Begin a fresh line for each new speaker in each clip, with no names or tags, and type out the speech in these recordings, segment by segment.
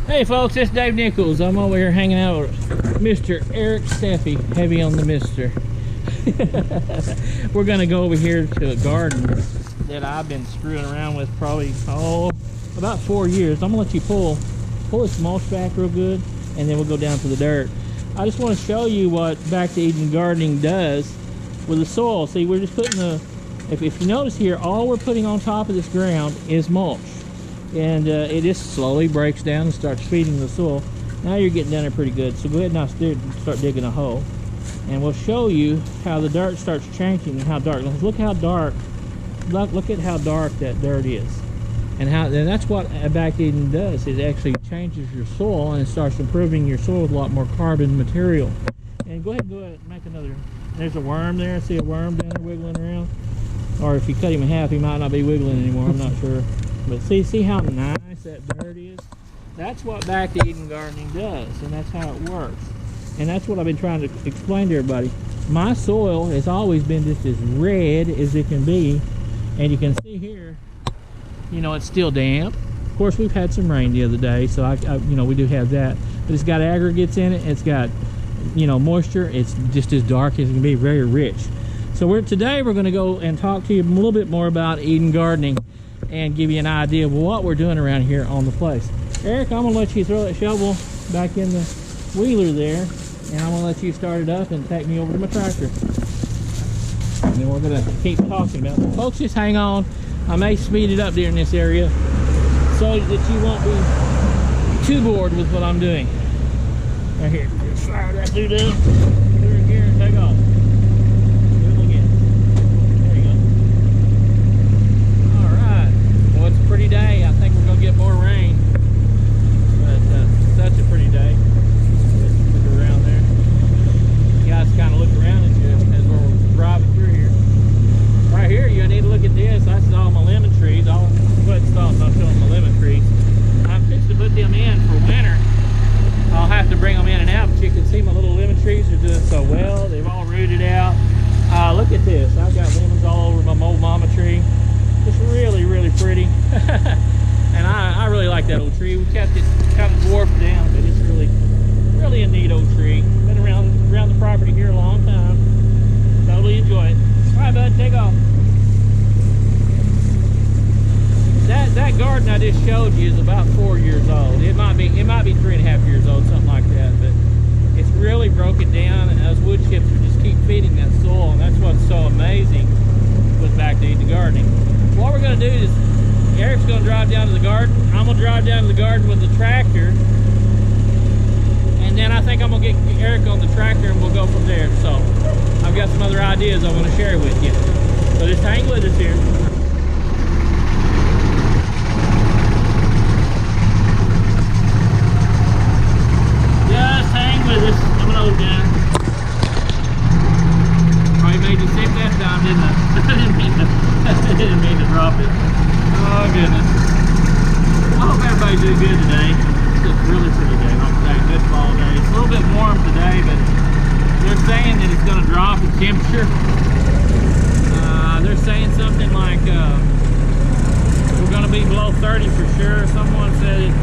Hey folks, it's Dave Nichols. I'm over here hanging out with Mr. Eric Stiffy, heavy on the mister. We're gonna go over here to a garden that I've been screwing around with probably, about 4 years. I'm gonna let you pull this mulch back real good, and then we'll go down to the dirt. I just want to show you what Back to Eden Gardening does with the soil. See, we're just putting if you notice here, all we're putting on top of this ground is mulch. And it just slowly breaks down and starts feeding the soil. Now you're getting down there pretty good, so go ahead and start digging a hole, and we'll show you how the dirt starts changing and how dark. Look how dark, look at how dark that dirt is, and that's what Back to Eden does. It actually changes your soil and it starts improving your soil with a lot more carbon material. And go ahead and make another. There's a worm there. I see a worm down there wiggling around, or if you cut him in half, he might not be wiggling anymore. I'm not sure. But see how nice that dirt is? That's what Back to Eden Gardening does, and that's how it works. And that's what I've been trying to explain to everybody. My soil has always been just as red as it can be, and you can see here, you know, it's still damp. Of course, we've had some rain the other day, so you know, we do have that. But it's got aggregates in it. It's got, you know, moisture. It's just as dark as it can be, very rich. So today we're going to go and talk to you a little bit more about Eden Gardening, and give you an idea of what we're doing around here on the place. Eric, I'm gonna let you throw that shovel back in the wheeler there, and I'm gonna let you start it up and take me over to my tractor. And then we're gonna keep talking about it. Folks, just hang on. I may speed it up during this area so that you won't be too bored with what I'm doing. Right here, just slide that dude down, put it in here and take off. It's a pretty day. I think we're gonna get more rain, but such a pretty day. Look around there. You guys kind of look around at you as we're driving through here. Right here, you need to look at this. I saw all my lemon trees. I'll go ahead and stop. I'm showing my lemon trees. I'm fixing to put them in for winter. I'll have to bring them in and out, but you can see my little lemon trees are doing so well. They've all rooted out. Look at this. I've got lemons all over my old mama tree. It's really, really pretty. And I really like that old tree. We kept it kind of dwarfed down, but it's really a neat old tree. Been around the property here a long time. Totally enjoy it. All right, bud, take off. That garden I just showed you is about 4 years old. It might be 3.5 years old, something like that. But it's really broken down, and those wood chips are just keep feeding that soil, and that's what's so amazing with Back to Eden Gardening. What we're going to do is, Eric's going to drive down to the garden. I'm going to drive down to the garden with the tractor. And then I think I'm going to get Eric on the tractor and we'll go from there. So, I've got some other ideas I want to share with you. So just hang with us here. Just hang with us. I'm going to hold down. Probably made you sick that time, didn't I? I didn't mean to drop it. Oh goodness. I hope everybody's doing good today. It's a really pretty day. Like I say, good fall day. It's a little bit warm today, but they're saying that it's going to drop in temperature. They're saying something like we're going to be below 30 for sure. Someone said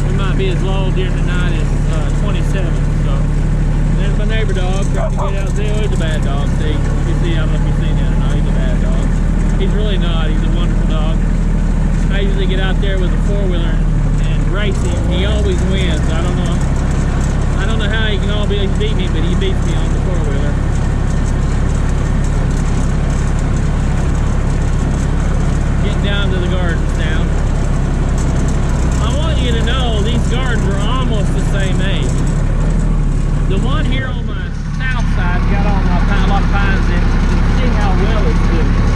we might be as low during the night as 27. So there's my neighbor dog trying to get out there. He's a bad dog, see. You see, I don't know if you've seen that or not. He's a bad dog. He's really not. He's a wonderful dog. I usually get out there with a four-wheeler and race him. He always wins. I don't know how he can always beat me, but he beats me on the four-wheeler. Getting down to the gardens now. I want you to know these gardens are almost the same age. The one here on my south side got all a lot of pines in it. You can see how well it's doing.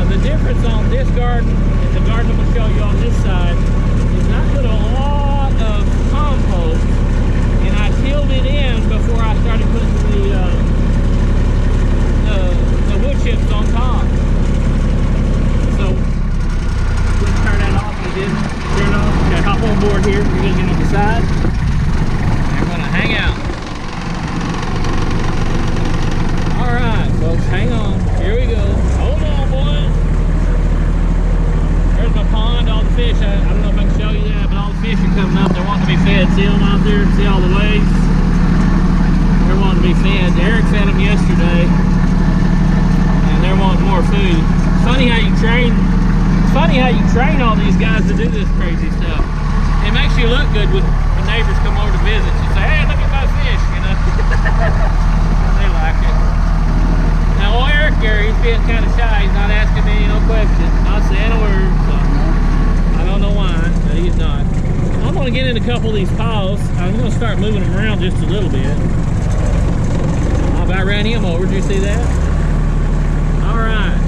The difference on this garden and the garden I'm going to show you on this side is I put a lot of compost, and I tilled it in before I started putting the wood chips on top. So let's turn that off. We did turn it off. Okay, hop on board here. We're going to get on the side. We're going to hang out. All right, folks, hang on. Here we go. Hold on, boys. There's my pond, all the fish. I don't know if I can show you that, but all the fish are coming up. They're wanting to be See them out there? See all the waves? They're wanting to be fed. Eric fed them yesterday, and they're wanting more food. It's funny how you train. It's funny how you train all these guys to do this crazy stuff. It makes you look good when neighbors come over to visit. You say, "Hey, look at my fish," you know. And they like it. Now, old Eric here, he's being kind of shy. He's not asking me no questions, not saying a word. So I don't know why, but he's not. I'm going to get in a couple of these piles. I'm going to start moving them around just a little bit. I about ran him over. Did you see that? All right.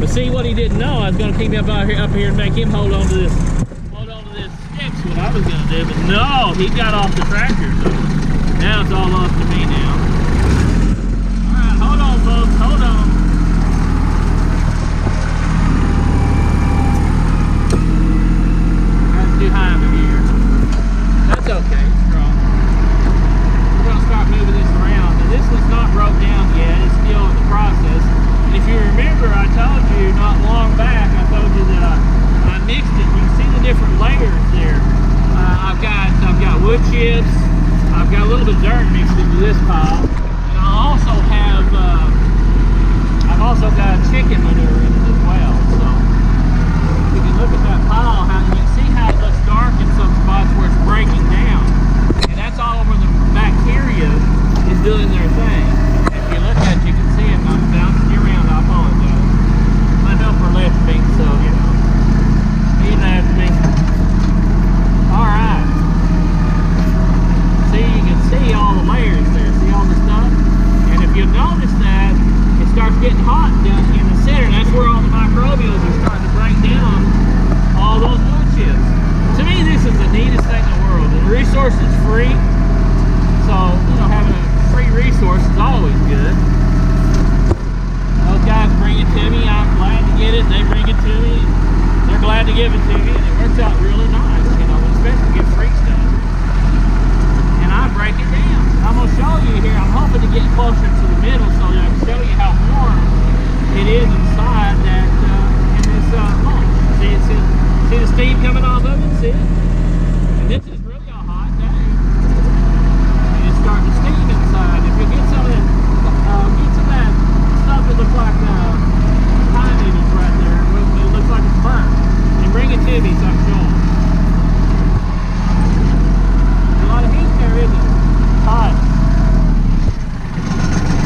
But see, what he didn't know, I was going to keep him up here and make him hold on to this stick's what I was going to do. But no, he got off the tractor. So now it's all up to me now. All right, hold on, folks. Hold on. Too high of a gear. That's okay, it's strong. We're going to start moving this around. Now this one's not broke down yet, it's still in the process. And if you remember, I told you not long back, I told you that I mixed it. You can see the different layers there. I've got wood chips, I've got a little bit of dirt mixed into this pile, and I've also got chicken manure in it as well. So you can look at that pile, you can see how it looks dark in some spots where it's breaking down. And that's all where the bacteria is doing their thing. If you look at it, you can see it. I'm bouncing you around, I apologize. My helper left me, so, you know, he left me. Alright. See, you can see all the layers there. See all the stuff? And if you notice that, it starts getting hot down in the center, and that's where all the microbials are starting to break down all those wood chips. To me, this is the neatest thing in the world. The resource is free, so, you know, having a free resource is always good. Those guys bring it to me, I'm glad to get it, they bring it to me, they're glad to give it to me, and it works out really nice, you know, especially get free stuff. And I break it down. I'm going to show you here, I'm hoping to get closer to the middle so that I can show you how warm it is inside that, in this mulch. See the steam coming off of it? See it? And this is really a hot day. And it's starting to steam inside. If you get some of that, stuff that looks like pine needles right there, it looks like it's burnt. And bring it to me so I can show them. There's a lot of heat there, isn't it? It's hot.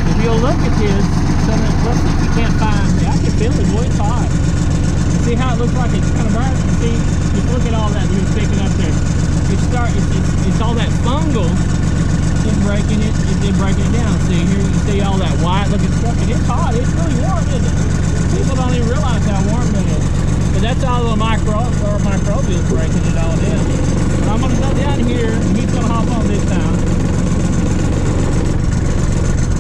If you'll look at this, some of the places you can't find, I can feel it, boy, it's hot. See how it looks like it's kind of burnt? See, just look at all that you're picking up there. It's all that fungal in breaking it, breaking it down. See here, you see all that white looking stuff, and it's hot. It's really warm, isn't it? People don't even realize how warm it is. But that's all the microbials breaking it all down. But I'm gonna go down here, and he's gonna hop on this time.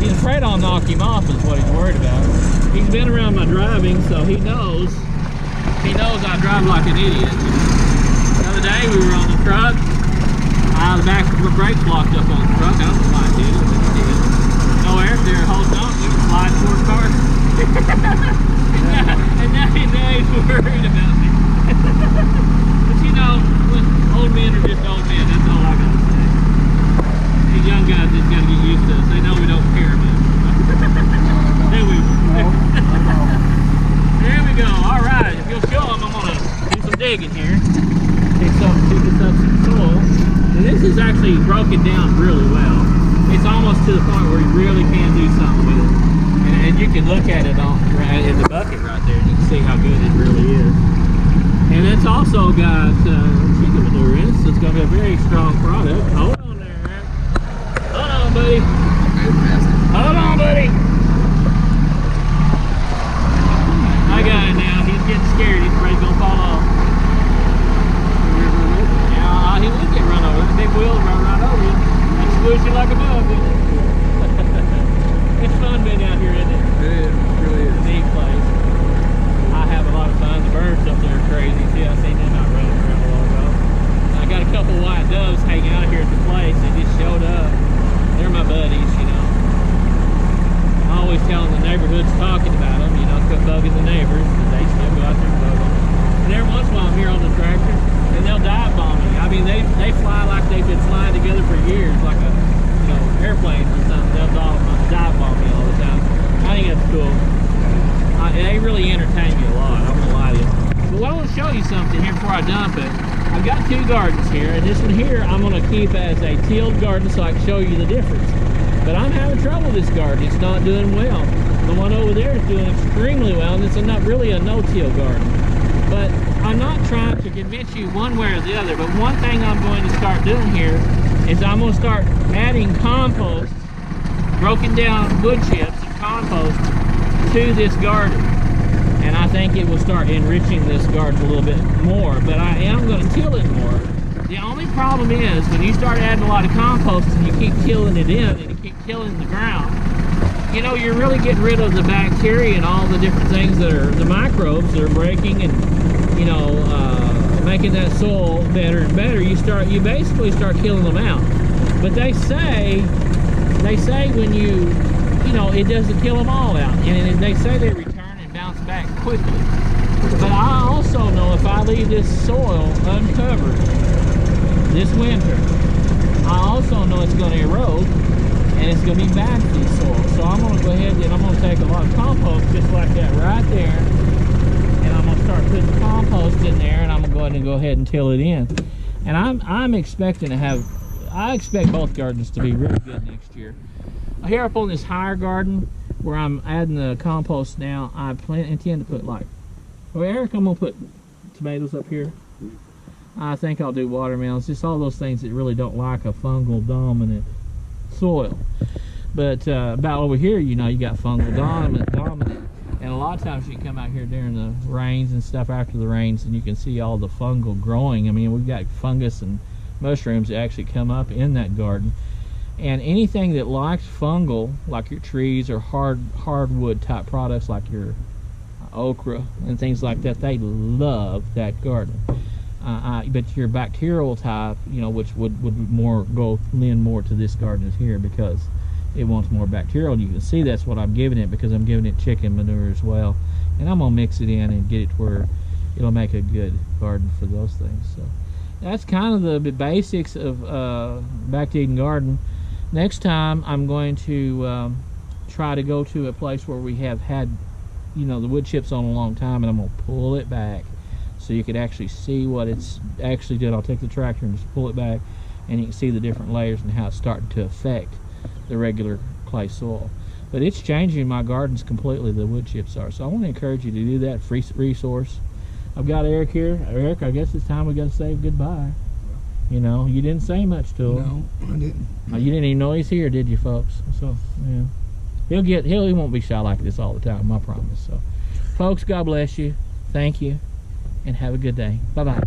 He's afraid I'll knock him off is what he's worried about. He's been around my driving, so he knows I drive like an idiot. The other day we were on the truck. The back of the brakes locked up on the truck. I don't know why I did it, but it did. No air there holding on. We were sliding towards cars. and now he's worried about me. But you know, old men are just old men. That's all I gotta say. These young guys just gotta get used to us. They know we don't care much. Then we will. There we go. All right. If you'll show them, I'm gonna do some digging here. Pick this up some soil. And this is actually broken down really well. It's almost to the point where you really can do something with it. And you can look at it in the bucket right there, and you can see how good it really is. And it's also got chicken manure in it, so it's going to be a very strong product. Hold on there, Eric. Hold on, buddy. Hold on, buddy. I got it now. He's getting scared. He's afraid he's going to fall off. Yeah, he will get run over. The big wheels run right over you. And squish you like a bug, wouldn't it? It's fun being out here, isn't it?
It is. It really is.
It's a neat place. I have a lot of fun. The birds up there are crazy. See, I seen them out running around a while ago. And I got a couple white doves hanging out here at the place. They just showed up. They're my buddies, you know. I'm always telling the neighborhoods talking about them, you know, quit bugging the neighbors, because they still go out there and bug them. And every one I dump it. I've got 2 gardens here, and this one here I'm going to keep as a tilled garden so I can show you the difference. But I'm having trouble with this garden. It's not doing well. The one over there is doing extremely well, and it's not really a no-till garden. But I'm not trying to convince you one way or the other, but one thing I'm going to start doing here is I'm going to start adding compost, broken down wood chips and compost to this garden. And I think it will start enriching this garden a little bit more, but I am going to till it more. The only problem is when you start adding a lot of compost and you keep tilling it in and you keep tilling the ground, you know, you're really getting rid of the bacteria and all the different things that are, the microbes that are breaking and, you know, making that soil better and better. You basically start killing them out. But they say when you know, it doesn't kill them all out, and they say they return and bounce back quickly. But I also know if I leave this soil uncovered this winter, I also know it's going to erode and it's going to be bad for these soils. So I'm going to go ahead and I'm going to take a lot of compost just like that right there, and I'm going to start putting compost in there, and I'm going to go ahead and till it in. And I'm expecting to have, I expect both gardens to be really good next year. Here up on this higher garden where I'm adding the compost now, I intend to put like, well, Eric, I'm going to put tomatoes up here. I think I'll do watermelons, just all those things that really don't like a fungal dominant soil. But about over here, you know, you got fungal dominant. And a lot of times you can come out here during the rains and stuff, after the rains, and you can see all the fungal growing. I mean, we've got fungus and mushrooms that actually come up in that garden. And anything that likes fungal, like your trees or hardwood type products like your okra and things like that, they love that garden. But your bacterial type, you know, which would lend more to this garden is here, because it wants more bacterial. And you can see that's what I'm giving it, because I'm giving it chicken manure as well. And I'm gonna mix it in and get it to where it'll make a good garden for those things. So that's kind of the basics of back to Eden garden. Next time I'm going to try to go to a place where we have had, you know, the wood chips on a long time, and I'm going to pull it back so you can actually see what it's actually doing. I'll take the tractor and just pull it back, and you can see the different layers and how it's starting to affect the regular clay soil. But it's changing my gardens completely, the wood chips are. So I want to encourage you to do that. Free resource. I've got Eric here. Eric, I guess it's time we got to say goodbye. You know, you didn't say much to him.
No, I didn't.
You didn't even know he's here, did you, folks? So, yeah. He won't be shy like this all the time, I promise. So, folks, God bless you. Thank you. And have a good day. Bye-bye.